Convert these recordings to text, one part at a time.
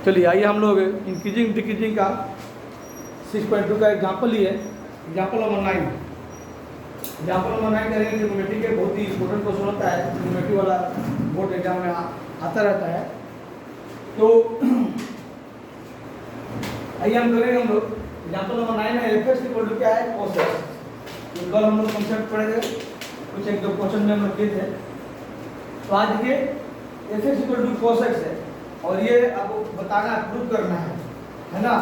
चलिए आइए हम लोग इंक्रीजिंग डिक्रीजिंग का 6.2 का एग्जाम्पल लिए। एग्जाम्पल नंबर 9 करेंगे। ट्रिग्नोमेट्री के बहुत ही इंपॉर्टेंट क्वेश्चन होता है, ट्रिग्नोमेट्री वाला बोर्ड एग्जाम में आता रहता है। तो आइए हम करेंगे हम लोग एग्जाम्पल नंबर 9 में एफ एक्स इक्वल टू क्या है, cos x। कल हम लोग कॉन्सेप्ट पढ़ेंगे, कुछ एक दो क्वेश्चन में हम लोग किए थे। तो आज देखिए F X equal to cos x है और ये आपको बताना है, प्रूव करना है ना।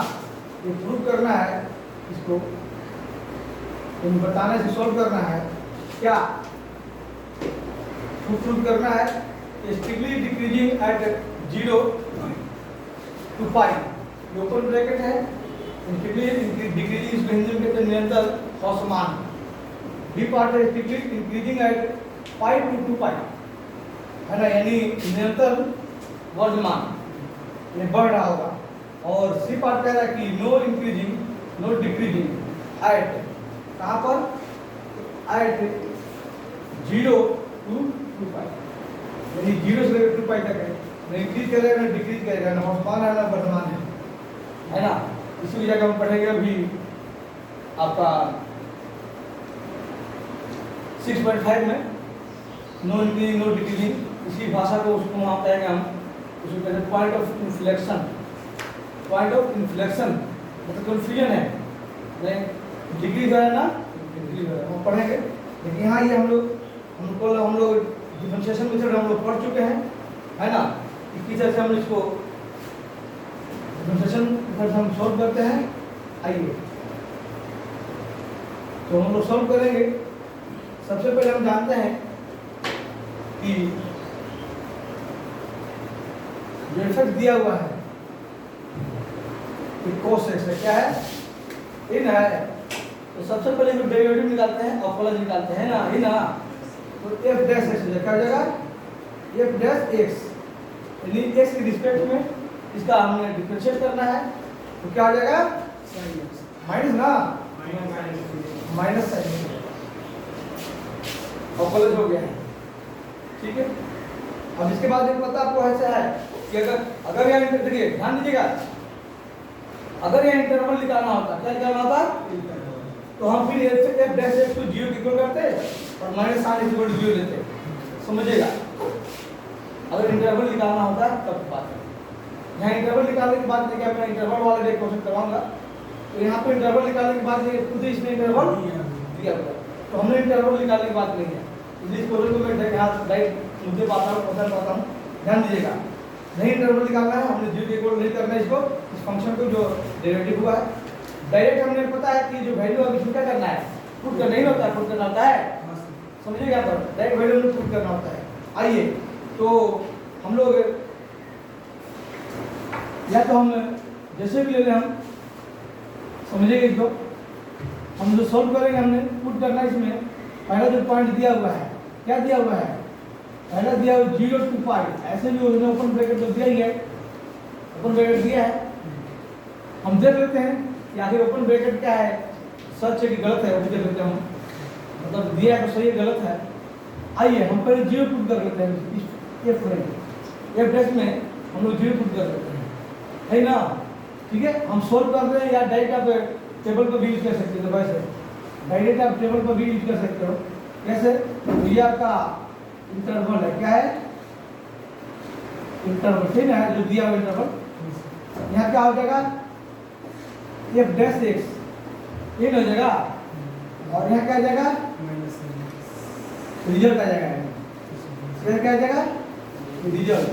ये प्रूव करना है, इसको बताने से सॉल्व करना है। क्या प्रूव करना है? Strictly decreasing at 0 to pi, open bracket है। स्ट्रिक्टली डिक्रीजिंग इसको हिंदी में कहते हैं निरंतर असमान। बी पार्ट है strictly increasing at pi to 2 pi, है ना, यानी निरंतर वर्धमान, ये बढ़ रहा होगा। और सी पार्ट कह रहा है कि no increasing no decreasing at, कहाँ पर, एट 0 to 2 पाई, यानी 0 से लेकर 2 पाई तक है। ना इंक्रीज करेगा ना डिक्रीज करेगा, ना वर्तमान है ना वर्तमान है ना। इसी जगह हम पढ़ेंगे अभी आपका 6.5 में नो इंक्रीजिंग नो डिक्रीजिंग। इसी भाषा को उसको वहाँ कहेंगे हम, उसको कहते हैं point of inflection. Point of inflection मतलब कन्फ्यूजन है, नहीं डिक्रीज है ना इंक्रीज है, हम पढ़ेंगे। लेकिन यहाँ ये हम लोग डिफरेंशिएशन मेथड हम लोग पढ़ चुके हैं, है ना। किस तरह से हम इसको डिफरेंशिएशन मेथड हम सॉल्व करते हैं। आइए तो हम लोग सॉल्व करेंगे। सबसे पहले हम जानते हैं कि जो इफेक्ट दिया हुआ है कि cos x है, क्या है, इन है। तो सबसे पहले हम डेरिवेटिव निकालते हैं और प्लस निकालते हैं ना, इन ना। तो f डैश x क्या हो जाएगा, f डैश x, यानी x के रिस्पेक्ट में इसका हमने डिफरेंशिएट करना है। तो क्या हो जाएगा, माइनस ना, माइनस साइन और प्लस हो गया है, ठीक है। अब इसके बाद एक पता आपको ऐसा है कि अगर यहाँ देखिए ध्यान दीजिएगा, अगर यहाँ इंटरवल निकालना होता, क्या निकालना होता, तो हम फिर f डैश x को 0 के इक्वल करते और माइनस साइन इक्वल टू 0 लेते, समझिएगा। अगर इंटरवल निकालना होता तब बात है। यहाँ इंटरवल निकालने के बाद देखिए मैं इंटरवल वाला एक क्वेश्चन करवाऊंगा। तो यहाँ पे इंटरवल निकालने के बाद खुद ही इसमें इंटरवल दिया हुआ है, तो हमने इंटरवल निकालने की बात नहीं है। इस क्वेश्चन को मैं यहाँ डायरेक्ट मुद्दे पाता हूँ, क्वेश्चन पाता हूँ, ध्यान दीजिएगा। नहीं इंटरवल निकालना है, हमने 0 के इक्वल नहीं करना है इसको, इस फंक्शन को जो डेरिवेटिव हुआ है। डायरेक्ट हमने पता है कि जो वैल्यू अभी क्या करना है, पुट करना नहीं होता है, पुट करना होता है, समझिएगा। पर डायरेक्ट वैल्यू में पुट करना होता है। आइए तो हम लोग या तो हम जैसे भी ले लें, हम समझिएगा इसको। हम जो सॉल्व करेंगे हमने पुट करना है इसमें। पहला जो पॉइंट दिया हुआ है, क्या दिया हुआ है, पहला दिया हुआ 0 to पाई, ऐसे भी उसने ओपन ब्रैकेट तो दिया ही है, ओपन ब्रैकेट दिया है। हम देख लेते हैं कि आखिर ओपन ब्रैकेट क्या है, सच है कि गलत है, वो भी देख लेते हैं हम, मतलब दिया है तो सही है गलत है। आइए हम पहले 0 पुट कर लेते हैं, एफ डैश में हम लोग 0 पुट कर लेते हैं, है ना, ठीक है। हम सोल्व कर रहे हैं या डायरेक्ट आप टेबल पर भी यूज कर सकते हो, वैसे डायरेक्ट आप टेबल पर भी यूज कर सकते हो। कैसे, तो ये आपका इंटरवल है, क्या है, इंटरवल, ठीक है, जो दिया हुआ इंटरवल। यहाँ क्या हो जाएगा, एफ डैश एक्स ये हो जाएगा, और यहाँ क्या आ जाएगा, रिजल्ट आ जाएगा, फिर क्या आ जाएगा, रिजल्ट,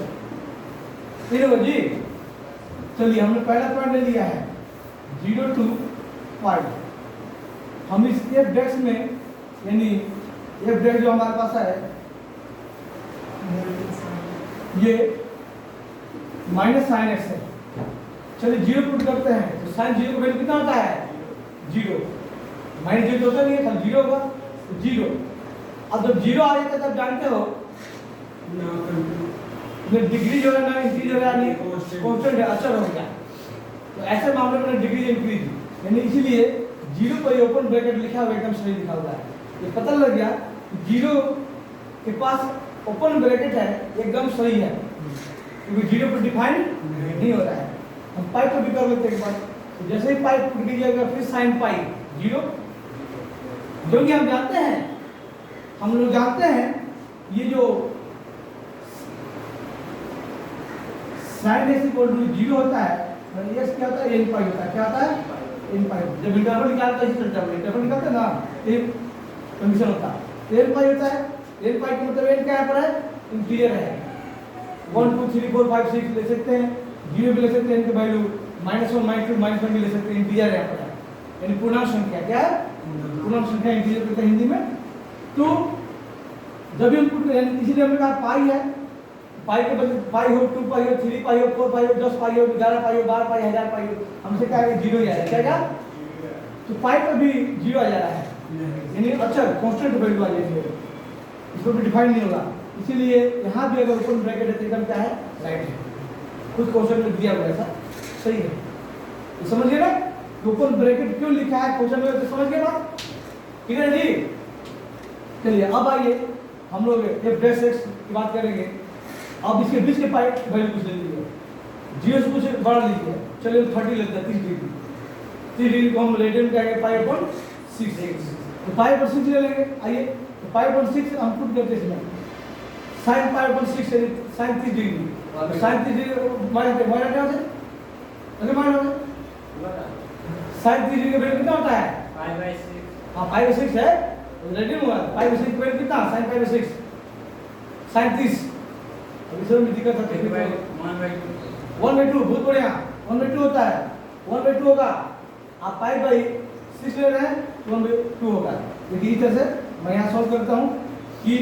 फिर वो जी। चलिए हमने पहला पॉइंट ले लिया है 0 to पाई। हम इस एफ डैश में, यानी एफ डैश जो हमारे पास है ये माइनस साइन एक्स है। चलिए 0 पुट करते हैं, तो साइन 0 का वैल्यू कितना होता है, 0, माइनस 0 होता नहीं है, कल 0 होगा, तो 0। अब जब 0 आ जाता है तब जानते हो डिग्री जो है ना इंक्रीज हो रहा है, कांस्टेंट है, अचर हो गया। तो ऐसे मामले में डिग्री इंक्रीज, यानी इसीलिए 0 पर ओपन ब्रैकेट लिखा हुआ एकदम सही लिखा हुआ है। ये पता लग गया 0 के पास ओपन ब्रैकेट है एकदम सही है, क्योंकि 0 पर डिफाइन नहीं हो रहा है। हम पाई को भी कर लेते हैं एक बार। तो जैसे ही पाई टूट गई फिर साइन पाई 0, क्योंकि हम जानते हैं, हम लोग जानते हैं ये जो साइन एक्स इक्वल टू 0 होता है, एक्स क्या होता है, एन पाई होता है। क्या होता है, एन पाई। जब इंटरवल निकालते हैं चलता है, इंटरवल निकालते हैं ना, एक कंडीशन होता है, एन पाई होता है। एन पाई का मतलब एन क्या है पर है, इंटीजर है। 1 2 3 4 5 6 ले सकते हैं, 0 भी ले सकते हैं, इनके वैल्यू -1 -2 -1 भी ले सकते हैं, इंटीजर है यहाँ पर, यानी पूर्णांक संख्या। क्या है, पूर्णांक संख्या इंटीजर कहते हैं हिंदी में। तो जब भी हम पुट करें, इसीलिए हमने कहा पाई है, पाई के बदले पाई हो, 2 पाई हो, 3 पाई हो, 4 पाई हो, 10 पाई हो, 11 पाई हो, 12 पाई, 1000 पाई हो, हमसे क्या है 0 ही आ रहा है। क्या क्या, तो पाई पर भी 0 आ जा रहा है, यानी अच्छा कांस्टेंट वैल्यू आ जाएगी, इसको भी डिफाइन नहीं होगा। इसीलिए यहाँ भी अगर ओपन ब्रैकेट है तो एकदम क्या है, राइट है, कुछ क्वेश्चन में दिया हुआ ऐसा सही है। तो समझ गए ना, ओपन ब्रैकेट क्यों लिखा है क्वेश्चन में, तो समझ गए बात, ठीक है जी। चलिए अब आइए हम लोग f डैश x की बात करेंगे। अब इसके बीच के पाई वैल्यू कुछ ले लीजिए, 0 से कुछ बढ़ा लीजिए, चलिए 30 लेते हैं, 30 डिग्री। 30 डिग्री को हम रेडियन कहेंगे पाई अपॉन 6, तो पाई अपॉन 6 ले लेंगे। आइए तो पाई अपॉन 6 हम पुट करते हैं इसमें, sine pi upon 6 sine 30 degree, sine 30 degree minus क्या हो जाए, अगर माइनस हो जाए साइन 30 डिग्री का वैल्यू कितना होता है, हाँ 5/6 है, रेडियन हुआ 5/6 का वैल्यू कितना, साइन 5/6 साइन 30। अब इसमें भी दिक्कत है, 1/2 बहुत बढ़िया, 1/2 होता है, 1/2 होगा। आप पाई बाई 6 ले रहे हैं, 1/2 होगा। देखिए इस तरह से मैं यहाँ सॉल्व करता हूँ कि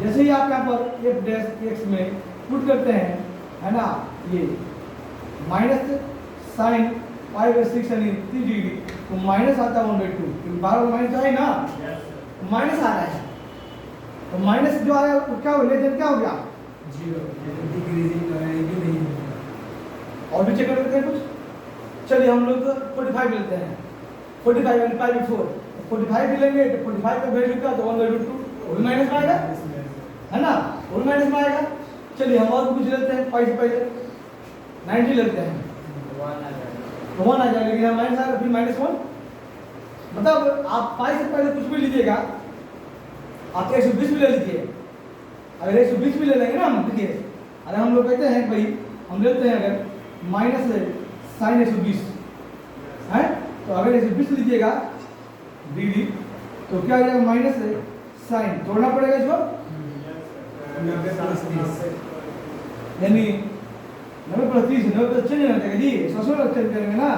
जैसे ही आप यहाँ पर f डैश x में पुट करते हैं, है ना, ये माइनस साइन 5/6 यानी 30 डिग्री, तो माइनस आता है 1/2, क्योंकि 12 माइनस है ना, माइनस आ रहा है, तो माइनस जो आया वो क्या हो, लेजर क्या हो गया 0, और भी चेक कर लेते हैं कुछ। चलिए हम लोग 45 लेते हैं, 45 यानी पाई बाई 4, 45 भी लेंगे तो 45 का वैल्यू क्या, तो 1/2, वो भी माइनस में आएगा, है ना, वो भी माइनस में आएगा। चलिए हम और कुछ लेते हैं, पाई से पहले 90 लेते हैं, तो 1 आ जाएगा, लेकिन यहाँ माइनस आएगा, फिर -1, मतलब आप पाई से पहले कुछ भी लीजिएगा, आप 120 भी ले लीजिए। अगर 120 भी ले लेंगे ना हम, देखिए अरे हम लोग कहते हैं भाई, हम लेते हैं अगर माइनस साइन 120 है, तो अगर 120 लीजिएगा डिग्री, तो क्या आ जाएगा, माइनस साइन तोड़ना पड़ेगा इसको, यानी 90+30 90 चेंज नहीं होता जी, 100 चेंज करेंगे ना,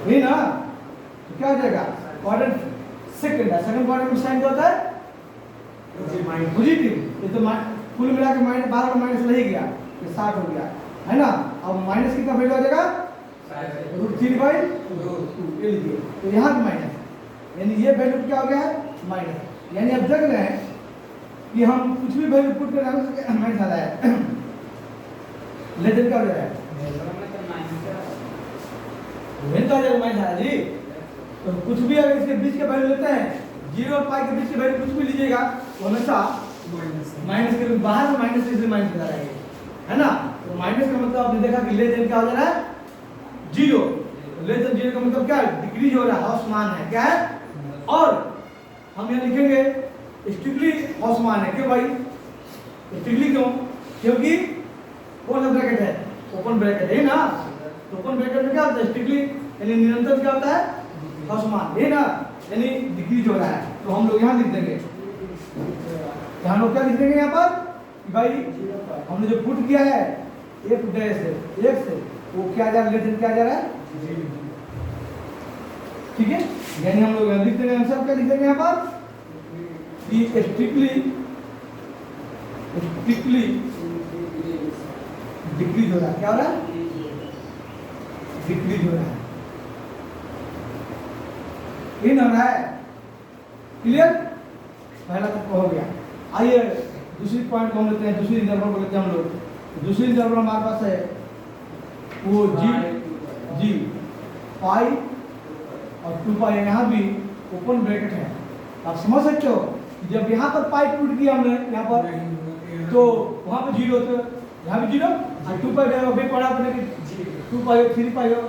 यही ना, तो क्या हो जाएगा, क्वाड्रेंट सेकंड है, सेकंड क्वाड्रेंट में साइन क्या होता है पॉजिटिव, ये तो कुल मिला के -12 का माइनस रह गया, ये 60 हो गया, है ना। अब माइनस कितना वैल्यू आ जाएगा, √3/2 ये लीजिए, तो यहाँ भी माइनस, यानी ये वैल्यू क्या हो गया है, माइनस। यानी अब देख रहे हैं कि हम कुछ भी वैल्यू पुट कर रहे हैं माइनस आ रहा है, लेकिन क्या हो रहा है, माइनस आ रहा है जी। तो कुछ भी अगर इसके बीच के वैल्यू लेते हैं, 0 और पाई के बीच के वैल्यू कुछ भी लीजिएगा, तो हमेशा माइनस के बाहर में माइनस से माइनस आ रहा है ना। तो माइनस का मतलब आपने देखा कि लेस देन क्या हो जा रहा है, 0, लेस देन 0 का मतलब क्या है, डिक्रीज हो रहा है, ह्रासमान है, क्या है। और हम यहाँ लिखेंगे स्ट्रिक्टली ह्रासमान है, क्यों भाई, स्ट्रिक्टली क्यों, क्योंकि कौन सा ब्रैकेट है, ओपन ब्रैकेट है ना, तो ओपन ब्रैकेट में क्या होता है, स्ट्रिक्टली यानी निरंतर क्या होता है, ह्रासमान है ना, यानी डिक्रीज हो रहा है। तो हम लोग यहाँ लिख देंगे, यहाँ लोग क्या लिख देंगे यहाँ पर कि भाई हमने जो पुट किया है f डैश x, वो क्या जा रहा है, क्या जा रहा है, ठीक है। यानी हम लोग लिख देंगे, आंसर क्या लिख देंगे यहाँ पर कि स्ट्रिक्टली डिक्रीज हो रहा है, क्या हो रहा है, डिक्रीज हो रहा है, इन हो रहा है, क्लियर, पहला तक हो गया। आइए दूसरी पॉइंट को हम लेते हैं, दूसरी इंटरवल को लेते हैं हम लोग। दूसरी इंटरवल हमारे पास है वो जी पाई और 2 पाई, यहाँ भी ओपन ब्रैकेट है। आप समझ सकते हो जब यहाँ पर पाई पुट किया हमने यहाँ पर, तो वहाँ पर 0 तो यहाँ भी 0 और 2 पाई अभी पढ़ा अपने कि 2 पाई 3 पाई हो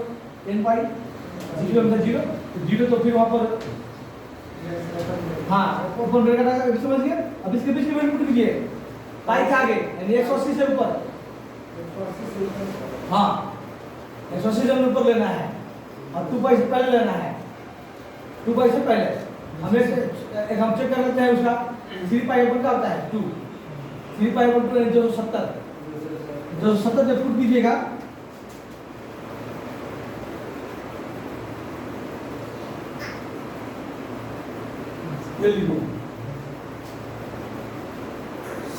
n पाई 0 में 0 तो 0 तो फिर वहाँ पर हाँ ओपन ब्रैकेट आएगा, समझ गए। अब इसके बीच की वैल्यू पुट कीजिए पाई के आगे यानी 180 से ऊपर, हाँ 180 से ऊपर लेना है और 2 पाई से पहले लेना है, 2 पाई से पहले हमें एक हम चेक कर लेते हैं उसका 3 पाई ऊपर का होता है 2, 3 पाई ऊपर 270 जब पुट कीजिएगा ये लिखो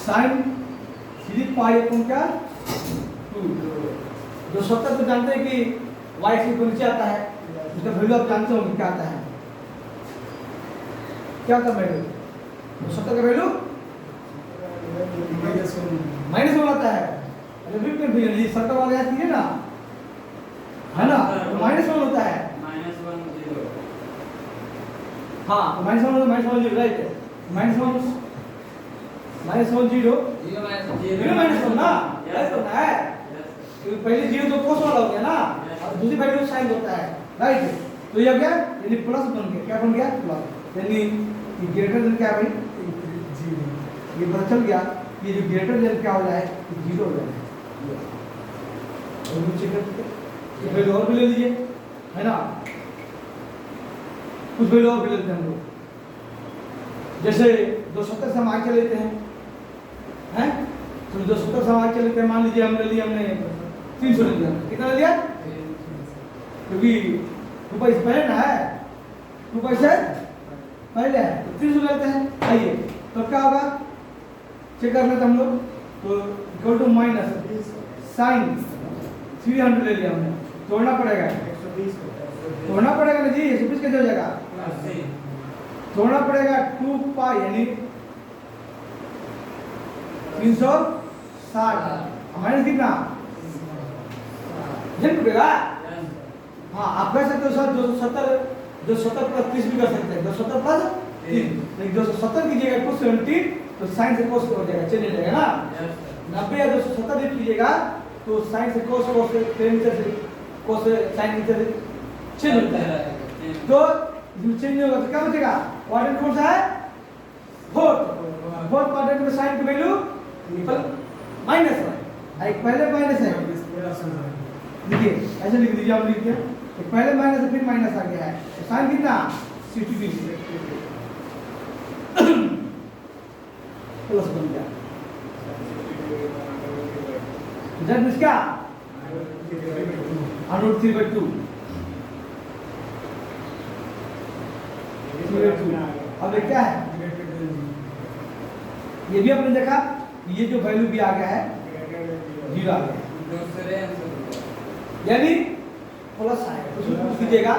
साइन 3 पाई अपन क्या 2, जो 70 तो जानते हैं कि y से ऊपर नीचे आता है, उसका वैल्यू आप जानते होंगे क्या आता है, क्या होता है वैल्यू 70 का वैल्यू -1 आता है। अरे बिल्कुल भी ये सर्कल वाले आती है ना, है ना, तो -1 होता है, हाँ तो -1 -1 राइट, -1 -1 0 -1 ना राइट होता है, तो पहले 0 तो कोस वाला हो गया ना और दूसरी वैल्यू साइन होता है राइट। तो ये क्या यानी प्लस बन गया, क्या बन गया प्लस, यानी ये ग्रेटर देन क्या भाई 0, ये पता चल गया ये जो ग्रेटर देन क्या हो जाए 0 हो जाए। और नीचे करते वैल्यू और भी ले लीजिए, है ना, कुछ वैल्यू और भी लेते हैं हम लोग, जैसे 270 से हम आगे चले लेते हैं, तो 270 से हम आगे चले लेते हैं, मान लीजिए हमने 300 ले लिया, कितना ले लिया क्योंकि 2 पाई से पहले ना है, 2 पाई से पहले है तो 300 लेते हैं। आइए तो क्या होगा चेक कर लेते हम लोग, तो इक्वल टू माइनस साइन 300 ले लिया हमने, तोड़ना पड़ेगा, तोड़ना पड़ेगा ना जी, 120 कैसे हो जाएगा, तोड़ना पड़ेगा 2 पाई यानी 360 माइनस कितना टूटेगा, हाँ आप कह सकते हो सर 270 प्लस 30 भी कर सकते हैं, 270 प्लस 3, 270 कीजिएगा 270 तो साइन से कोस हो जाएगा, चेंज हो जाएगा ना, 90 या 270 लिख लीजिएगा तो साइन से कोस से कोस से साइन नीचे से चेंज होता है, तो चेंज होगा तो क्या बचेगा, क्वाड्रेंट कौन सा है, फोर्थ क्वाड्रेंट में साइन की वैल्यू माइनस है, एक पहले माइनस है, देखिए ऐसे लिख दीजिए, आप लिख दिया एक पहले माइनस है फिर माइनस आ गया है, तो साइन कितना 60 डिग्री प्लस बन गया, जब इसका √3/2 अब क्या है, ये भी आपने देखा ये जो वैल्यू भी आ गया है 0 आ गया, यानी प्लस आएगा, कुछ भी पुट कीजिएगा,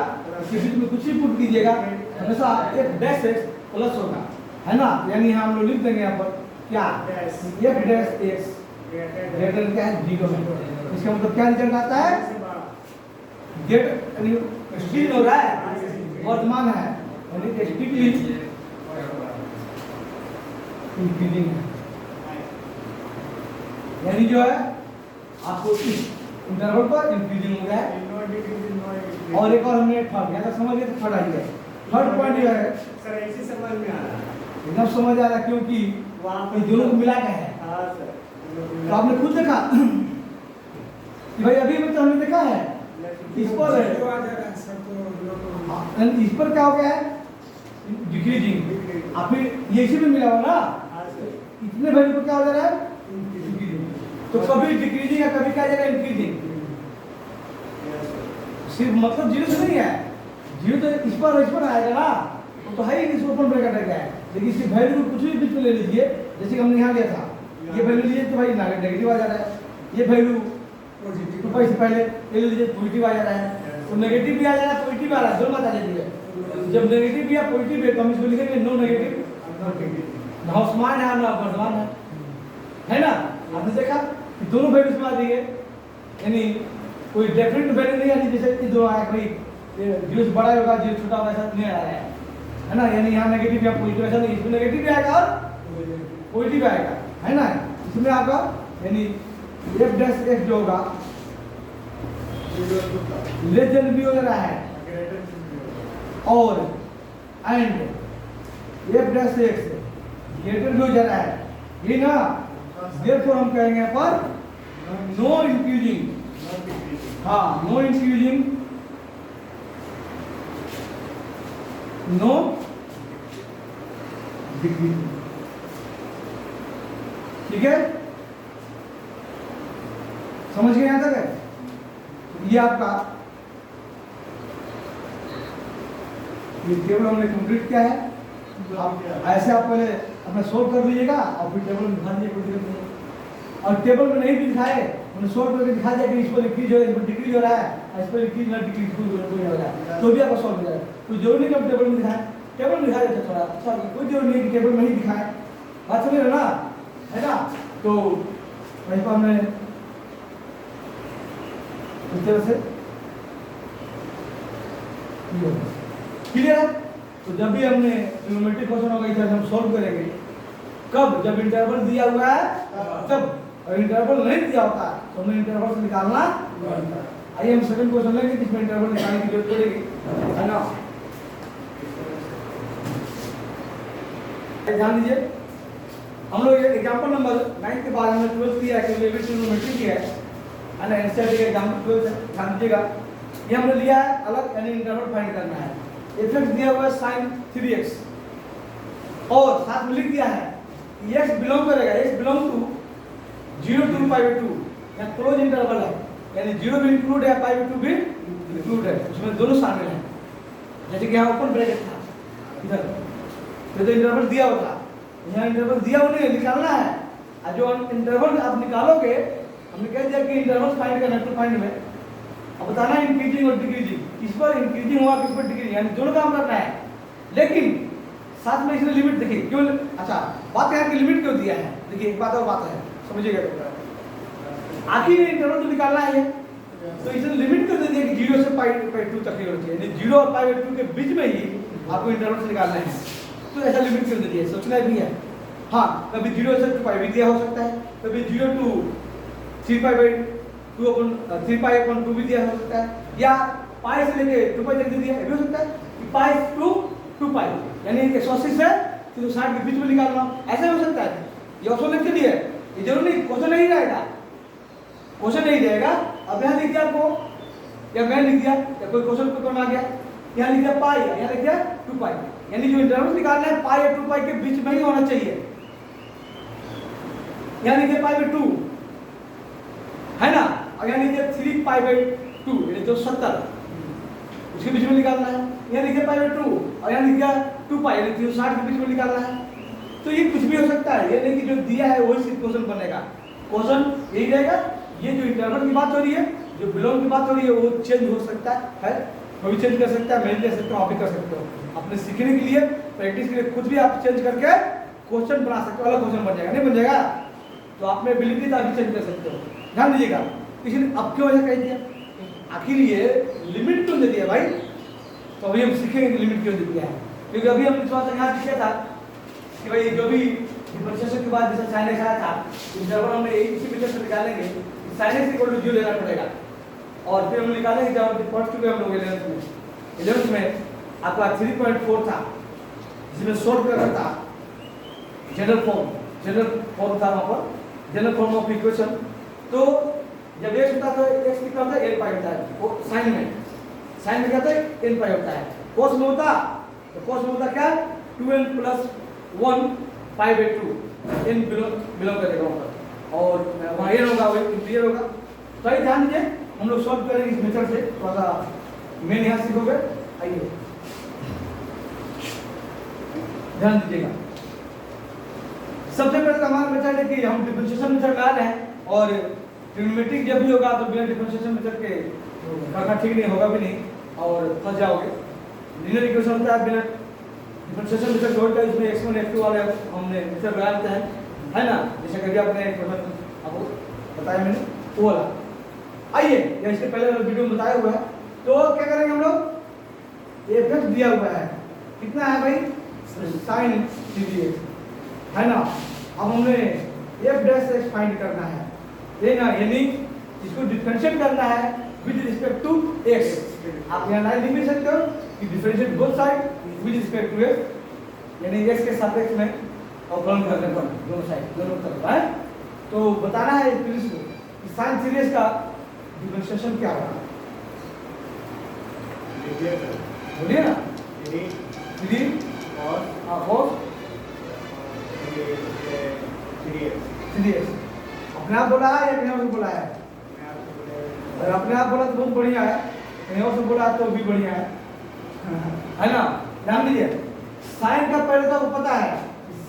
किसी में कुछ भी पुट कीजिएगा हमेशा एक डैश x प्लस होगा, है ना, यानी हम लोग लिख देंगे यहाँ पर क्या f डैश x ग्रेटर क्या है 0 है, इसका मतलब क्या रिजल्ट आता है, गेट यानी स्टिल हो रहा है वर्तमान है, यानी स्टिकली इंक्रीजिंग है, यानी जो है आपको इस इंटरवल पर इंक्रीजिंग हो गया है। और एक और हमने थर्ड यहाँ तक समझ गए, तो थर्ड आई है, थर्ड पॉइंट ये है सर ऐसे समझ में आ रहा है, एकदम समझ आ रहा है क्योंकि वहाँ दोनों को मिला के है, हाँ सर, तो आपने खुद देखा कि भाई अभी तो हमने देखा है इस पर इस पर क्या हो गया है डिक्रीजिंग, आप फिर ये इसी में मिला हुआ ना, इतने वैल्यू पर क्या हो जा रहा है तो कभी डिक्रीजिंग है कभी क्या जाएगा इंक्रीजिंग, सिर्फ मतलब 0 से नहीं है, 0 तो इस पर आएगा ना, तो है ही नहीं, ओपन ब्रैकेट है, लेकिन इसकी वैल्यू कुछ भी बीच में ले लीजिए, जैसे कि हमने यहाँ लिया था ये वैल्यू लीजिए तो भाई नेगेटिव आ जा रहा है, ये वैल्यू पॉजिटिव से पहले ले लीजिए पॉजिटिव आ जा रहा है, तो नेगेटिव भी आ जा रहा है पॉजिटिव आ रहा है, दोनों बात आ जाती है, जब नेगेटिव भी या पॉजिटिव है तो हम इसको लिखेंगे नो नेगेटिव, ना उस्मान है ना वर्धमान है ना, आपने देखा कि दोनों वैल्यूज में आ रही है, यानी कोई डेफिनेट वैल्यू नहीं आती, जैसे कि दो आया भाई 0 से बड़ा होगा 0 छोटा होगा ऐसा नहीं आ रहा है ना, यानी यहाँ नेगेटिव या पॉजिटिव ऐसा नहीं, इसमें नेगेटिव भी आएगा और पॉजिटिव आएगा, है ना, इसमें आपका यानी एफ डैश एक्स जो होगा लेस देन बी हो रहा है, और and F dash x greater भी हो जा रहा है, ये ना। देयरफॉर हम कहेंगे यहाँ पर नो इंक्रीजिंग, हाँ नो इंक्रीजिंग, नो डिक्रीजिंग, ठीक है, समझ गए यहां तक है? ये आपका ये टेबल हमने कंप्लीट किया है। आप ऐसे आप पहले अपना सोल्व कर लीजिएगा और फिर टेबल में दिखा दीजिए, कोई दिक्कत नहीं। और टेबल में नहीं भी दिखाए, हमने सोल्व करके दिखा दिया कि इस पर इंक्रीज हो रहा है, इस पर डिक्रीज हो रहा है, इस पर इंक्रीज ना डिक्रीज कोई हो रहा है, तो भी आपका सॉल्व हो जाएगा। तो जरूरी नहीं कि हम टेबल में दिखाएं, टेबल में दिखा देते थोड़ा अच्छा, कोई जरूरी नहीं कि टेबल में ही दिखाएं, बात समझ रहे हो ना, है ना। तो वहीं पर हमने इस तरह से क्लियर है। तो जब भी हमने ट्रिग्नोमेट्रिक क्वेश्चन होगा इधर हम सॉल्व करेंगे, कब? जब इंटरवल दिया हुआ है तब, और इंटरवल नहीं दिया होता तो हमें इंटरवल से निकालना। आइए हम सेकंड क्वेश्चन लेंगे जिसमें इंटरवल निकालने की जरूरत पड़ेगी, है ना। ध्यान दीजिए, हम लोग ये एग्जांपल नंबर 9 के बाद हमने 12 किया है, क्योंकि ट्रिग्नोमेट्री की है ना, एनसीईआरटी का एग्जांपल 12 है, ध्यान दीजिएगा। ये हमने लिया है अलग, यानी इंटरवल फाइंड करना है। इफेक्ट दिया हुआ है sin 3x, और साथ में लिख दिया है x बिलोंग करेगा, x बिलोंग टू 0 to π/2, या क्लोज इंटरवल है, यानी 0 भी इंक्लूड है, π/2 भी इंक्लूड है, उसमें दोनों शामिल हैं। जैसे कि यहाँ ओपन ब्रैकेट था इधर, तो इंटरवल दिया होता, यहाँ इंटरवल दिया उन्हें निकालना है, और जो इंटरवल आप निकालोगे, हमने कह दिया कि इंटरवल फाइंड करना है, टू फाइंड में अब बताना इंक्रीजिंग और डिक्रीजिंग, किस पर इंक्रीजिंग हुआ किस पर डिक्रीजिंग, यानी दोनों काम करना है। लेकिन साथ में इसने लिमिट देखिए क्यों, अच्छा बात यहाँ की लिमिट क्यों दिया है, देखिए एक बात और बात है, समझिएगा। आखिर इंटरवल तो निकालना है, तो इसने लिमिट क्यों दे दिया कि 0 से π/2 तक ही होना चाहिए, यानी 0 और π/2 के बीच में ही आपको इंटरवल से निकालना है, तो ऐसा लिमिट क्यों दे दिया, सोचना भी है। हाँ, कभी 0 से 2π भी दिया हो सकता है, कभी 0 to 3π/2 भी दिया हो सकता है, या पाई से लेके 2π तक दिया है, भी हो सकता है कि पाई टू 2π, यानी 180 से 360 के बीच में निकालना, ऐसा हो सकता है। ये ऑप्शन लिख के दिया है, ये जरूर नहीं क्वेश्चन नहीं रहेगा, क्वेश्चन नहीं रहेगा। अब यहाँ लिख दिया आपको, या मैं लिख दिया, या कोई क्वेश्चन पेपर में आ गया, यहाँ लिख दिया पाई, यहाँ लिख दिया 2π, यानी जो इंटरवल निकालना है पाई और 2π के बीच में ही होना चाहिए। यहाँ लिख दिया π/2, है ना, और यहाँ लिख दिया 3π/2, यानी जो 70 उसके बीच में निकालना है। यहाँ लिख दिया π/2, और यहाँ लिख दिया 2π, यानी 360 के बीच में निकालना है। तो ये कुछ भी हो सकता है, ये नहीं कि जो दिया है वही सिर्फ क्वेश्चन बनेगा, क्वेश्चन यही रहेगा। ये जो इंटरवल की बात हो रही है, जो बिलोंग की बात हो रही है, वो चेंज हो सकता है, कोई भी चेंज कर सकता है, मैं भी कर सकता हूँ, आप भी कर सकते हो। अपने सीखने के लिए, प्रैक्टिस के लिए खुद भी आप चेंज करके क्वेश्चन बना सकते हो, अलग क्वेश्चन बन जाएगा, नहीं बन जाएगा तो आप में एबिलिटी तो आप भी चेंज कर सकते हो। ध्यान दीजिएगा, इसलिए अब क्यों ऐसा कह दिया, आखिर ये लिमिट क्यों दे दिया भाई, तो अभी हम सीखेंगे कि लिमिट क्यों दे दिया है। क्योंकि अभी हमने थोड़ा सा यहाँ सीखा था कि भाई जो भी डिफरेंशिएशन के बाद जैसे sin x आया था, इंटरवल हमने इसी मेथड से निकालेंगे, sin x इक्वल टू 0 लेना पड़ेगा, और फिर हम निकालेंगे जब फर्स्ट में हम लोग 11th में आपका 3.4 था, जिसमें सोल्व करना था जनरल फॉर्म था वहाँ पर, जनरल फॉर्म ऑफ इक्वेशन। तो जब x होता है तो x कितना होता है, n पाई होता है, वो साइन में क्या होता है, n पाई होता है। cos में होता क्या, 2n + 1 π/2, n बिलोंग करेगा वहाँ पर, और वहाँ n होगा, वो इंटीरियर होगा। तो आइए ध्यान दीजिए, हम लोग सॉल्व करेंगे इस मेथड से, थोड़ा सा मेन यहाँ सीखोगे। आइए ध्यान दीजिएगा, सबसे पहले हमारा मेथड है कि हम डिफरेंशिएशन मेथड में आ रहे हैं, और ट्रिग्नोमेट्रिक जब भी होगा तो बिना डिफरेंशिएशन मेथड के करना ठीक नहीं होगा भी नहीं, और फंस जाओगे। लीनियर इक्वेशन होता है बिना डिफरेंशिएशन मेथड होता है, इसमें x1 x2 वाले हमने मेथड लगा देते हैं, है ना, जैसे करके आपने आपको बताया मैंने वो वाला। आइए, या इसके पहले वीडियो में बताया हुआ है, तो क्या करेंगे हम लोग, इफेक्ट दिया हुआ है कितना है भाई, sin 3x, है ना। अब हमें f' फाइंड करना है, ये ना, यानी इसको डिफरेंशिएट करना है विद रिस्पेक्ट टू x। आप यहाँ लाइन लिख भी सकते हो कि differentiate both side with respect to x, यानी x के सापेक्ष में अवकलन करने पर दोनों साइड दोनों तरफ है। तो बताना है प्लीज कि साइन सीरीज का डिफरेंशिएशन क्या होगा, बोलिए ना। 3 और 3x अपने आप बोला है या कहीं और से बोला है? अगर अपने आप बोला तो बहुत बढ़िया है, कहीं और से बोला तो भी बढ़िया है ना। ध्यान दीजिए, साइन का पहले तो आपको पता है,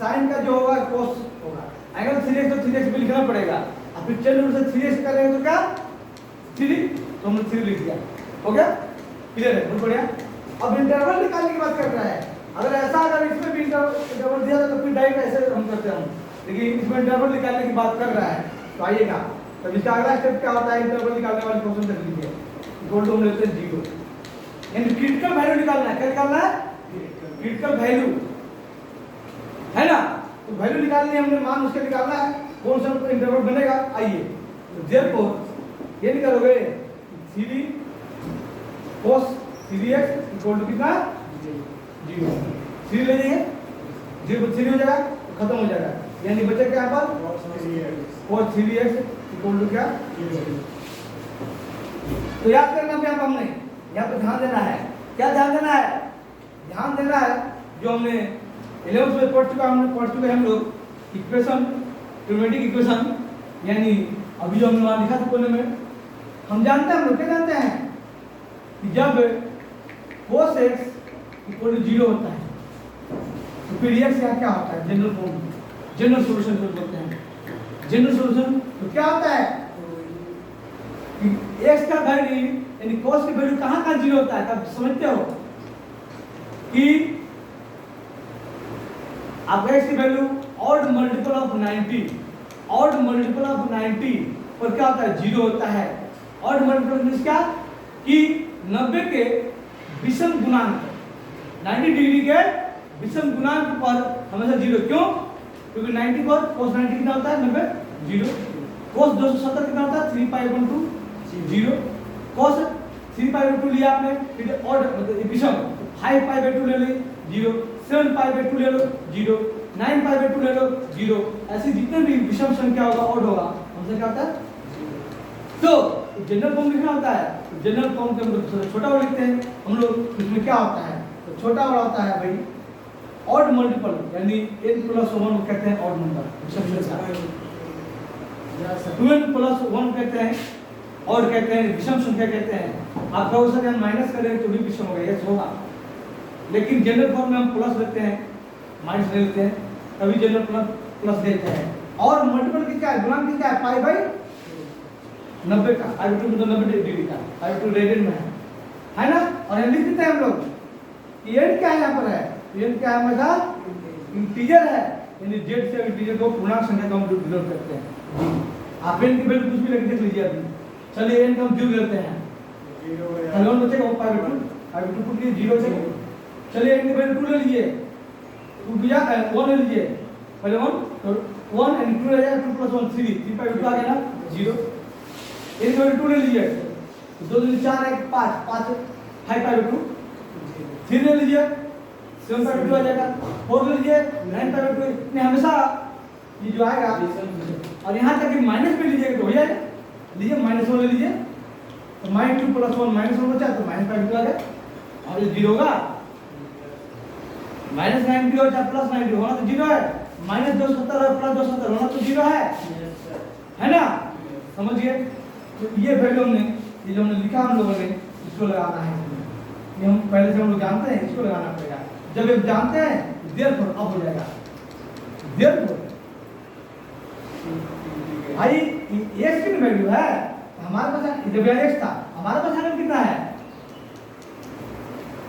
साइन का जो होगा कोस होगा। अगर 3x तो 3x भी लिखना पड़ेगा, अब फिर चैन रूल से 3x करेंगे तो क्या 3, तो हमने 3 लिख दिया, हो गया, क्लियर है, बहुत बढ़िया। अब इंटरवल निकालने की बात कर रहा है। अगर ऐसा अगर इसमें भी इंटरवल दिया तो फिर डायरेक्ट ऐसे हम करते हैं, लेकिन इसमें इंटरवल निकालने की बात कर रहा है तो आइएगा। तो इसका अगला स्टेप क्या होता है, इंटरवल निकालने वाले क्वेश्चन तक लीजिए। इक्वल टू हम लेते हैं 0, यानी क्रिटिकल वैल्यू निकालना है। क्या निकालना है? क्रिटिकल वैल्यू, है ना। तो वैल्यू निकालनी है हमने, मान उसके निकालना है, कौन सा इंटरवल बनेगा। आइए, तो देयरफॉर ये निकालोगे 3 cos 3x इक्वल टू कितना 0। 3 ले जाइए, 0 3 हो जाएगा तो खत्म हो जाएगा, यानी बचा क्या यहाँ पर cos 3x इक्वल टू क्या 0। तो याद करना भी हमने यहाँ पर ध्यान देना है। क्या ध्यान देना है? ध्यान देना है जो हमने 11th में पढ़ चुके हम लोग इक्वेशन, ट्रिग्नोमेट्रिक इक्वेशन, यानी अभी जो हमने वहां लिखा था कोने में, हम जानते हैं, हम लोग क्या जानते हैं कि जब cos x इक्वल टू 0 होता है तो फिर x यहाँ क्या होता है, जनरल फॉर्म, जनरल सॉल्यूशन जो बोलते हैं। जनरल सॉल्यूशन तो क्या होता है कि x का वैल्यू यानी cos की वैल्यू कहाँ 0 होता है, तब समझते हो कि आप x की value odd multiple of 90, odd multiple of 90 पर क्या होता है 0 होता है। ऑड मल्टीपल मींस क्या कि 90 के विषम गुणांक, 90 डिग्री के विषम गुणांक पर हमेशा 0। क्यों? क्योंकि 90 पर cos 90 कितना होता है 90 0, cos 270 कितना होता है 3π/2 0, cos 3π/2 लिया आपने, फिर ऑड मतलब विषम 5π/2 ले ली 0, 7π/2 ले लो 0, 9π/2 ले लो 0, ऐसी जितने भी विषम संख्या होगा ऑड होगा हमसे क्या होता है। तो जनरल फॉर्म लिखना होता है, तो जनरल फॉर्म के हम लोग छोटा वाला लिखते हैं हम लोग। इसमें क्या होता है, तो छोटा वाला होता है भाई ऑड मल्टीपल, यानी n + 1 कहते हैं ऑड नंबर, विषम संख्या। 2n + 1 कहते हैं, ऑड कहते हैं, विषम संख्या कहते हैं। आप कहो सर हम माइनस करें तो भी विषम होगा, यस होगा, लेकिन जनरल फॉर्म में हम प्लस लेते हैं, माइनस ले लेते हैं, तभी जनरल प्लस देते हैं। और मल्टीपल की क्या है, गुणांक की क्या है, π/90 का, π/2 मतलब 90 डिग्री का, π/2 रेडियन में है ना। और ये लिख देते हैं हम लोग कि n क्या है यहाँ पर है, n क्या है हमारा इंटीजर है, यानी z से इंटीजर को पूर्णांक संख्या का हम डिनोट करते हैं। आप n की वैल्यू कुछ भी रख लीजिए अभी, चलिए n का हम 0 लेते हैं, हेलो बचेगा π/2 पुट लीजिए 0 से, चलिए n की वैल्यू 2 ले लीजिए, 2 दिया 1 ले लीजिए, पहले 1 तो 1 एंड 2 ले जाएगा, 2 + 1 3, 3π/2 आ गया ना 0। n की वैल्यू 2 ले लीजिए, 2 दूनी 4 है 5, 5π/2, 3 ले लीजिए 7π/2 आ जाएगा, 4 ले लीजिए 9π/2, इतने हमेशा ये जो आएगा। और यहाँ तक कि माइनस में लीजिएगा तो हो जाएगा, लीजिए -1 ले लीजिए, तो -2 + 1 -1 बचा तो -π/2 आ गया, और ये 0 होगा, -90 हो चाहे +90 होना तो 0 है, -270 और +270 होना तो 0 है ना, समझिए। तो ये वैल्यू हमने, ये जो हमने लिखा हम लोगों ने, इसको लगाना है, ये हम पहले से हम लोग जानते हैं, इसको लगाना पड़ेगा। जब ये जानते हैं देयरफॉर अब हो जाएगा, देयरफॉर भाई x की वैल्यू है हमारे पास, जब यह x था हमारे पास एंगल कितना है,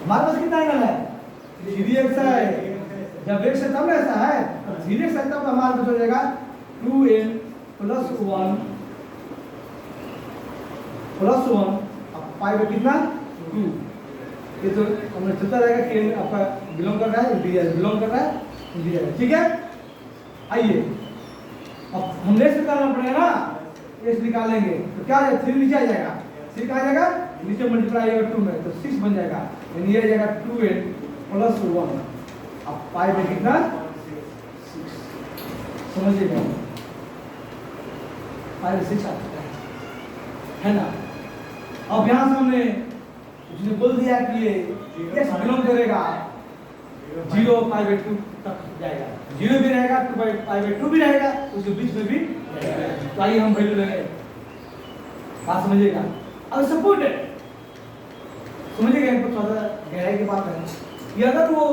हमारे पास कितना एंगल है 3x है। जब x है तब ऐसा है, 3x है तब हमारे पास हो जाएगा 2n + 1 अब पाई में कितना 2, ये तो हमें चलता रहेगा कि n आपका बिलोंग कर रहा है इंटीजर, बिलोंग कर रहा है इंटीजर, ठीक है। आइए अब हम नेक्स्ट करना पड़ेगा ना, एस निकालेंगे तो क्या आ जाएगा, 3 नीचे आ जाएगा, 3 कहाँ जाएगा, नीचे मल्टीप्लाई होगा 2 में, तो 6 बन जाएगा, यानी ये आ जाएगा 2n प्लस 1। अब पाई में कितना, 6, समझिएगा, पाई में 6 आता है ना। अब यहाँ से हमने उसने बोल दिया कि ये x बिलोंग करेगा 0 पाई बाई 2 तक जाएगा, 0 भी रहेगा, 2 पाई बाई 2 भी रहेगा, उसके बीच में भी रहेगा। तो आइए हम वैल्यू लेंगे, बात समझिएगा। अब सपोर्टेड समझिएगा, इनको थोड़ा गहराई की बात है, ये अगर वो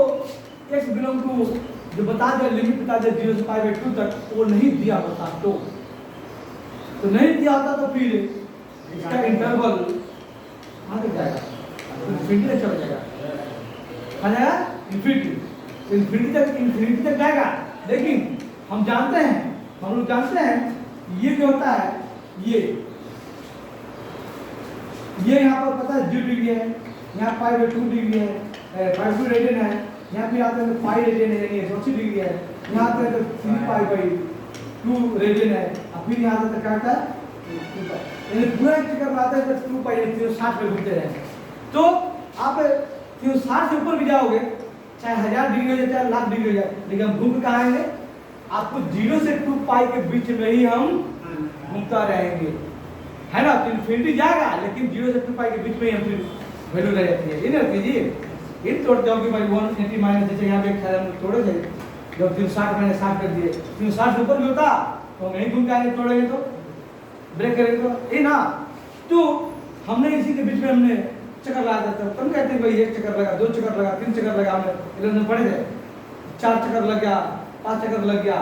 x बिलोंग टू जो बता दिया, लिमिट बता दिया 0 से पाई बाई 2 तक, वो नहीं दिया होता तो नहीं दिया होता तो फिर इसका इंटरवल कहाँ तक जाएगा, इन्फिनिटी तक चला जाएगा, कहाँ जाएगा, इन्फिनिटी तक जाएगा। लेकिन हम जानते हैं, हम लोग जानते हैं ये क्या होता है, ये यहाँ पर पता है 0 डिग्री है, यहाँ पाई बाई 2 डिग्री है, पाई 2 रेडियन है, यहाँ पे आते हैं पाई रेडियन है, यानी 180 डिग्री है, यहाँ आते हैं तो 3 पाई बाई 2 रेडियन है, और फिर यहाँ आता है क्या होता है, यानी पूरा एक चक्कर आता है तो 2 पाई 360 पे घूमते रहे। तो आप 360 से ऊपर भी जाओगे, चाहे 1000 डिग्री हो जाए, चाहे लाख डिग्री हो जाए, लेकिन हम घूम कहाँ आएंगे, आपको 0 से 2 पाई के बीच में ही हम घूमता रहेंगे, है ना। तो इन्फिनिटी जाएगा, लेकिन 0 से 2 पाई के बीच में ही हम फिर वैल्यू रह जाती है, ये ना जी। ये तोड़ जाओगे भाई 180 माइनस, जैसे यहाँ पे ख्याल हम तोड़े थे, जब 360 मैंने 60 कर दिए, 360 से ऊपर भी होता तो हम यहीं घूम के आगे तोड़ेंगे, तो ब्रेक करेंगे तो ये ना। तो हमने इसी के बीच में हमने चक्कर लगा देते हैं, तुम कहते हैं भाई 1 चक्कर लगा, 2 चक्कर लगा, 3 चक्कर लगा, हमने 11 पढ़े थे, 4 चक्कर लग गया, 5 चक्कर लग गया,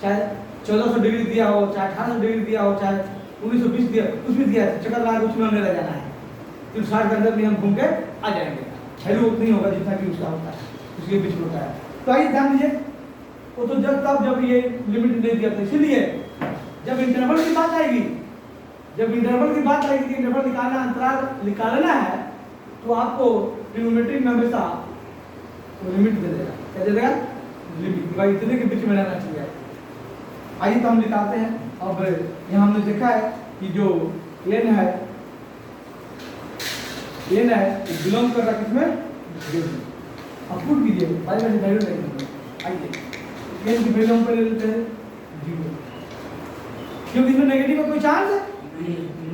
चाहे 1400 डिग्री दिया हो, चाहे 1800 डिग्री दिया हो, चाहे 1920 दिया, कुछ भी दिया, चक्कर लगा के उसमें हमने रह जाना है, 360 के अंदर भी हम घूम के आ जाएंगे, वैल्यू उतनी होगा जितना कि उसका होता है, उसके बीच में होता है। तो आइए ध्यान दीजिए, वो तो जब ये लिमिट नहीं दिया था, इसीलिए जब इंटरवल की बात आएगी, जब इंटरवल की बात आएगी कि इंटरवल निकालना, अंतराल निकालना है, तो आपको ट्रिग्नोमेट्री में हमेशा तो लिमिट दे देगा, क्या दे देगा, लिमिट, भाई इतने के बीच में रहना चाहिए। आइए तो हम निकालते हैं। अब यहाँ हमने देखा है कि जो n है, बिलोंग कर रहा है किसमें, अब पुट कीजिए, भाई मैंने वैल्यू नहीं, आइए n की वैल्यू हम पहले लेते हैं 0, क्योंकि इसमें नेगेटिव का कोई चांस है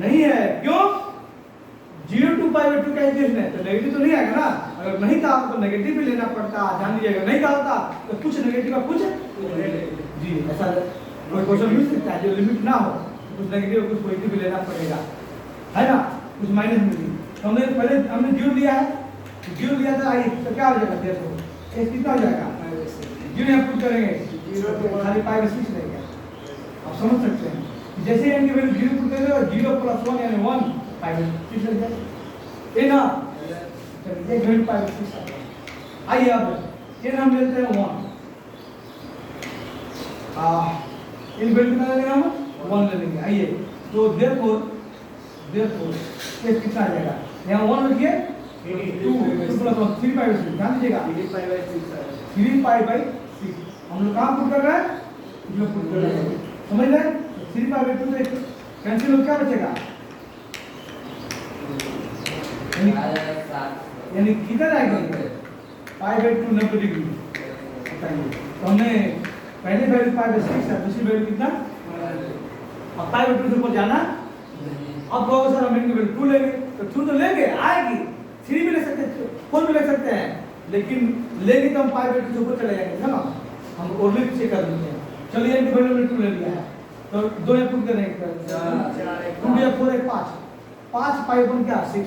नहीं है, क्यों, 0 to पाई बाई 2 का इक्वेशन है, तो नेगेटिव तो नहीं आएगा ना। अगर नहीं था तो नेगेटिव भी लेना पड़ता, ध्यान दीजिएगा, नहीं था होता तो कुछ नेगेटिव का कुछ जी, ऐसा कोई क्वेश्चन मिल सकता है जो लिमिट ना हो, कुछ नेगेटिव कुछ पॉजिटिव भी लेना पड़ेगा, है ना, कुछ माइनस में भी। तो हमने पहले 0 लिया है, 0 लिया था, आइए तो क्या हो जाएगा, देखो x कितना हो जाएगा, 0 यहाँ पुट करेंगे, 0 खाली पाई बाई 6 रहेगा। आप समझ सकते हैं, जैसे n की वैल्यू 0 पुट करेंगे, 0 प्लस 1 यानी 1 पाई बाई 6 लग जाएगा, ये ना, चलिए ये वैल्यू पाई बाई 6 आ गया। आइए अब ये हम लेते हैं 1, इन वैल्यू कितना लेंगे हम, 1 ले लेंगे। आइए तो देयरफॉर ये कितना आ जाएगा, यहाँ 1 लिखिए, 2 प्लस 1 3 पाई बाई 6, ध्यान दीजिएगा 3 पाई बाई 6, हम लोग कहाँ पुट कर रहे हैं, जो पुट कर रहे हैं, समझ रहे हैं, 3 पाई बाई 2 से कैंसिल हो, क्या बचेगा, यानी कितना आएगा, पाई बाई 2 90 डिग्री। तो हमने पहले वैल्यू पाई बाई 6 है, दूसरी वैल्यू कितना, अब पाई बाई 2 से ऊपर जाना, अब कहोगे सर हम इनकी वैल्यू 2 लेंगे, तो 2 तो लेंगे, आएगी, 3 भी ले सकते हैं, 4 भी ले सकते हैं, लेकिन लेंगे तो हम पाई बाई 2 से ऊपर चले जाएंगे, है ना, हम और भी पीछे कर देते हैं। चलिए इनकी वैल्यू हमने 2 ले लिया है, तो 2 यहाँ पुट करेंगे, 2 या 4 एक 5 पाई अपन क्या 6,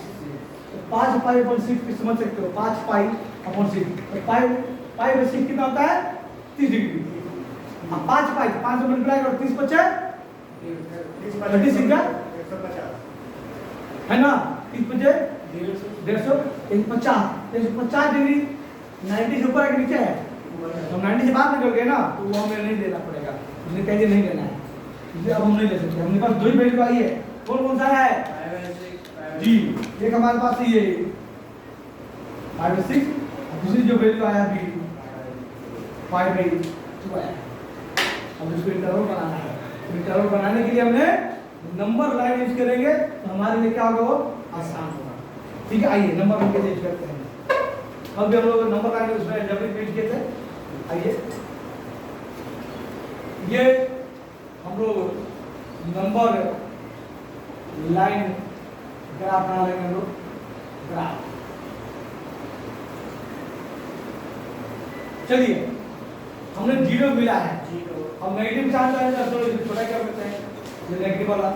5 पाई अपन 6 की समझ सकते हो, 5 पाई अपन 6, तो पाई बाई 6 कितना होता है, 30 डिग्री। अब 5 पाई 5 से मल्टीप्लाई करो, 30 बचे 36 का है ना, 30 बचे 150, 150 डिग्री 90 से ऊपर है कि नीचे है, तो 90 से बाहर निकल गए ना, तो वो हमें नहीं देना पड़ेगा, उसने कहिए नहीं देना है, इसलिए अब हम नहीं ले सकते, हमारे पास 2 ही वैल्यू आई है, कौन सा है जी, एक हमारे पास ये 5 बाई 6, दूसरी जो वैल्यू आया भी 5 बाई 2 आया। अब इसको इंटरवल बनाना है, इंटरवल बनाने के लिए हमने नंबर लाइन यूज करेंगे तो हमारे लिए क्या होगा, वो आसान होगा। ठीक है, आइए नंबर लाइन कैसे यूज करते हैं। अब भी हम लोग नंबर लाइन यूज में जब यूज किए थे, आइए ये हम लोग नंबर लाइन ग्राफ बना लेंगे। हम लोग ग्राफ, चलिए हमने 0 मिला है, हम नेगेटिव चार्ज है तो छोटा क्या करते हैं, ये नेगेटिव वाला,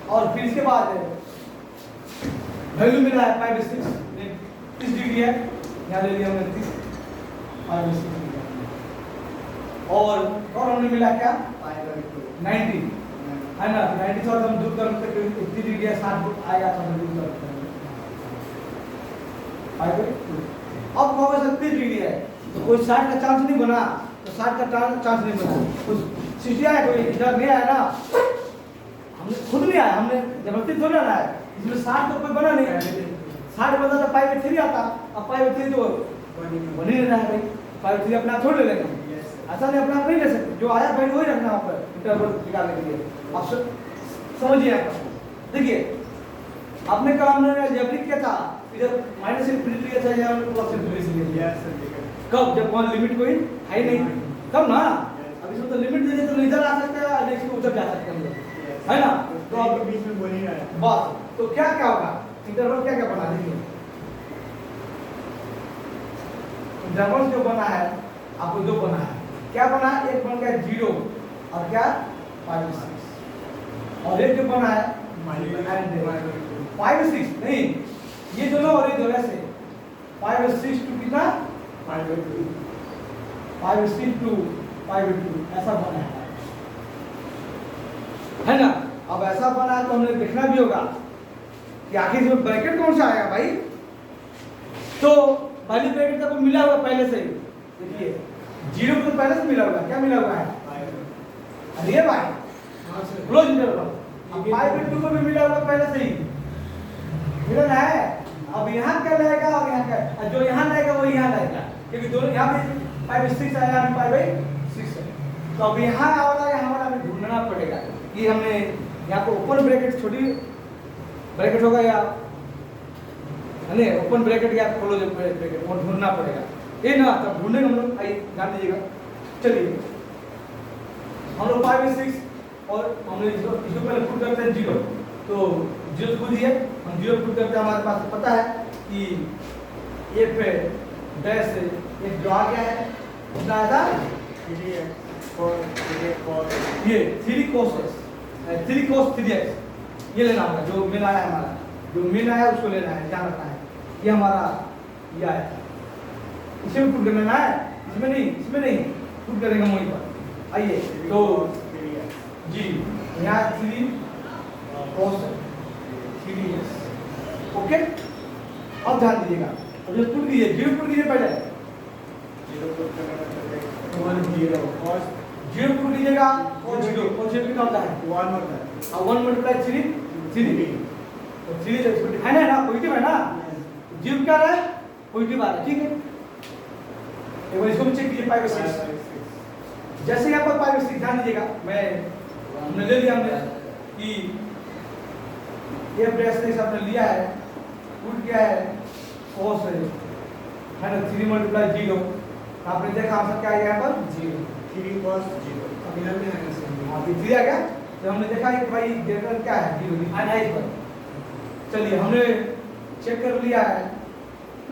और फिर इसके बाद वैल्यू मिला है 5/6, 30 डिग्री है, यहाँ ले लिया हमने 30, 5/6 और हमने मिला क्या 90 है ना, 90 से हम दूर कर सकते हैं, 30 डिग्री है 60 आएगा तो हम दूर कर सकते हैं 5/2। अब कौन सा 30 डिग्री है तो कोई 60 का चांस नहीं बना, तो 60 का चांस नहीं बना, कुछ 60 आया, कोई इधर नहीं आया ना, हमने खुद नहीं आया, हमने जबरदस्ती थोड़ा ना है, इसमें 60 तो कोई बना नहीं है, 60 बना तो 5/3 आता, अब 5/3 तो बन ही नहीं रहा है भाई, 5/3 अपना आप थोड़ ले लेंगे, ऐसा नहीं अपना आप नहीं ले सकते, जो आया वैल्यू वही रखना है पर इंटरवल निकालने के लिए। आप समझिए, देखिए आपने कल हमने अलजेब्रिक किया था, इधर माइनस इनफिनिटी लिया था या प्लस इनफिनिटी लिया था, कब जब वहाँ लिमिट कोई है नहीं, तब ना, अब इसमें तो लिमिट दे दे तो इधर आ सकता है, नेक्स्ट ऊपर जा सकते हैं, है ना, तो अब बीच में बोल ही रहा है बस, तो क्या क्या होगा, इंटरवल क्या क्या बना देखिए, इंटरवल जो बना है आपको दो बना है, क्या बना है, एक बन गया 0 और क्या 5/6, और एक जो बना है 5/6 नहीं, ये दोनों और ये दोनों ऐसे 5/6 टू कितना 5/6 टू 5/2 ऐसा बना है ना। अब ऐसा बना है तो हमने देखना भी होगा कि आखिर इसमें ब्रैकेट कौन सा आएगा भाई, तो पहले ब्रैकेट तो मिला हुआ पहले से ही, देखिए 0 तो पहले से मिला हुआ, क्या मिला हुआ है, अरे ये भाई क्लोज इंटरवल, अब 5/2 को भी मिला हुआ पहले से ही मिला है, अब यहाँ क्या रहेगा और यहाँ क्या, जो यहाँ रहेगा वो यहाँ रहेगा, क्योंकि दोनों यहाँ पे 5/6 आया, यहाँ 5/6 है, तो अब यहाँ वाला यहाँ वाला हमें ढूंढना पड़ेगा कि हमने यहाँ पे ओपन ब्रैकेट छोटी ब्रैकेट होगा या नहीं, ओपन ब्रैकेट या क्लोज ब्रैकेट वो ढूंढना पड़ेगा, ये ना तब ढूंढेंगे हम लोग, आइए ध्यान दीजिएगा। चलिए हम लोग 5/6 और हमने इसको पहले पुट करते हैं 0, तो 0 खुद ही है, हम 0 पुट करते हैं, हमारे पास पता है कि ये पे डैश से एक जो आ गया है कितना आया था, ये 3 cos 3x, ये लेना होगा, जो मेन आया है हमारा, जो मेन आया उसको लेना है, ध्यान रखना है, ये हमारा ये आया था, इसे भी पुट करना है, इसमें नहीं पुट करेंगे हम वहीं पर। आइए तो जी यहाँ 3 cos 3x, ओके, अब ध्यान दीजिएगा, अब जो पुट कीजिए 0 पुट कीजिए, पहले 0 पुट कीजिएगा और 0 कितना होता है 1 होता है, अब 1 मल्टीप्लाई 3 तो 3 है ना, पॉजिटिव है ना, 0 क्या रहा है पॉजिटिव आ रहा है, ठीक है, एक बार इसको भी चेक कीजिए 5/6, जैसे यहाँ पर 5/6 ध्यान दीजिएगा, हमने ले लिया हमने कि ये ब्रैकेट हमने लिया है, पुट क्या है cos है ना 3 मल्टीप्लाई 0, आपने देखा आंसर क्या आया यहाँ पर 0, 3 cos 0, अभी हमने अभी 3 आ गया, तो हमने देखा कि भाई डेटा क्या है 0 लिखा है इस पर। चलिए हमने चेक कर लिया है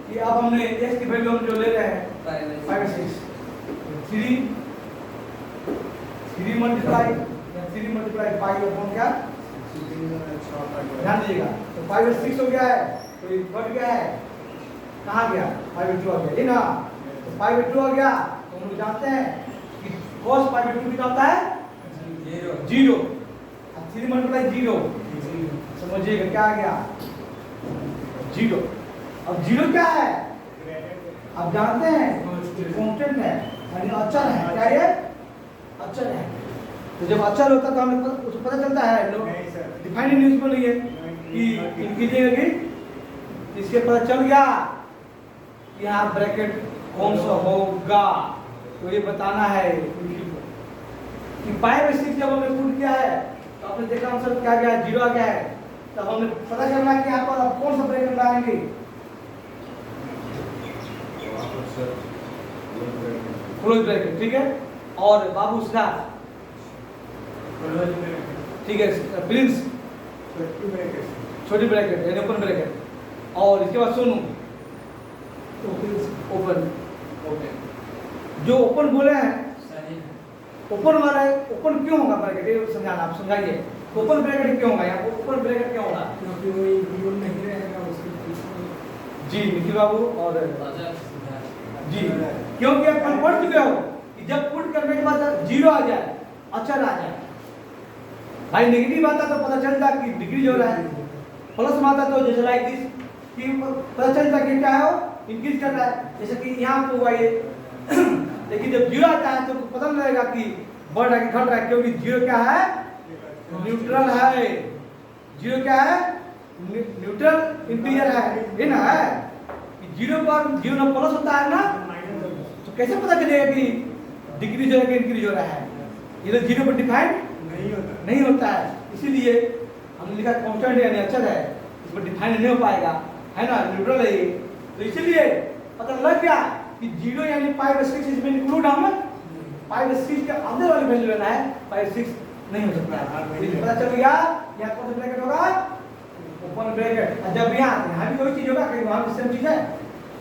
कि अब हमने x की वैल्यू हम जो ले रहे हैं 5/6, 3 मल्टीप्लाई 5 अपॉन क्या, ध्यान दीजिएगा, तो 5/6 हो गया है, तो ये बढ़ गया है, कहाँ गया 5/2 आ गया, ये ना, तो 5/2 आ गया, तो हम लोग जानते हैं कि cos 5/2 कितना होता है 0, अब 3 मल्टीप्लाई 0, समझिएगा क्या आ गया 0, अब 0 क्या है आप जानते हैं कांस्टेंट है, यानी अचर है, क्या ये अचर है, तो जब अचर होता तो हमें उसको पता चलता है, लोग डिफाइंड न्यूज में लिए कि कीजिएगा कि इसके पता चल गया कि यहाँ ब्रैकेट कौन सा होगा, तो ये बताना है कि 5/6 जब हमने पुट किया है तो आपने देखा आंसर क्या गया, 0 आ गया है। तो हमें पता करना है कि यहाँ पर आप कौन सा ब्रैकेट लगाएंगे। क्लोज ब्रैकेट, ठीक है। और बाबू सिद्धार्थ, ठीक है, प्रिंस छोटी ब्रैकेट यानी ओपन ब्रैकेट। और इसके बाद सोनू ओपन। ओके, जो ओपन बोले हैं ओपन वाला है, ओपन क्यों होगा ब्रैकेट ये समझाना, आप समझाइए। ओपन ब्रैकेट क्यों होगा, यहाँ ओपन ब्रैकेट क्यों होगा? क्योंकि वो जीवन नहीं रहेगा उसके पीछे। जी निखिल बाबू और जी, क्योंकि आप पढ़ चुके हो कि जब पुट करने के बाद 0 आ जाए, अचर आ जाए, भाई नेगेटिव आता तो पता चलता कि डिक्रीज हो रहा है, प्लस में आता तो जैसे लाइक दिस कि पता चलता कि क्या है वो इंक्रीज कर रहा है, जैसे कि यहाँ पे हुआ ये। लेकिन जब 0 आता है तो पता नहीं लगेगा कि बढ़ रहा है कि घट रहा है, क्योंकि 0 क्या है, न्यूट्रल है। 0 क्या है, न्यूट्रल इंटीजर है, ये ना है। 0 पर 0 ना प्लस होता है ना, तो कैसे पता चलेगा कि डिक्रीज हो रहा है कि इंक्रीज हो रहा है? ये तो 0 पर डिफाइन नहीं होता है, इसीलिए हमने लिखा कांस्टेंट यानी अचर है, इसमें डिफाइन नहीं हो पाएगा, है ना, न्यूट्रल है ये। तो इसीलिए पता लग गया कि 0 यानी π/6 इसमें इंक्लूड हम π/6 के अंदर वाली वैल्यू लेना है, π/6 नहीं हो सकता है। तो पता चल गया यहाँ कौन सा ब्रैकेट होगा, ओपन ब्रैकेट। जब यहाँ भी कोई चीज होगा, कहीं वहां भी सेम चीज है।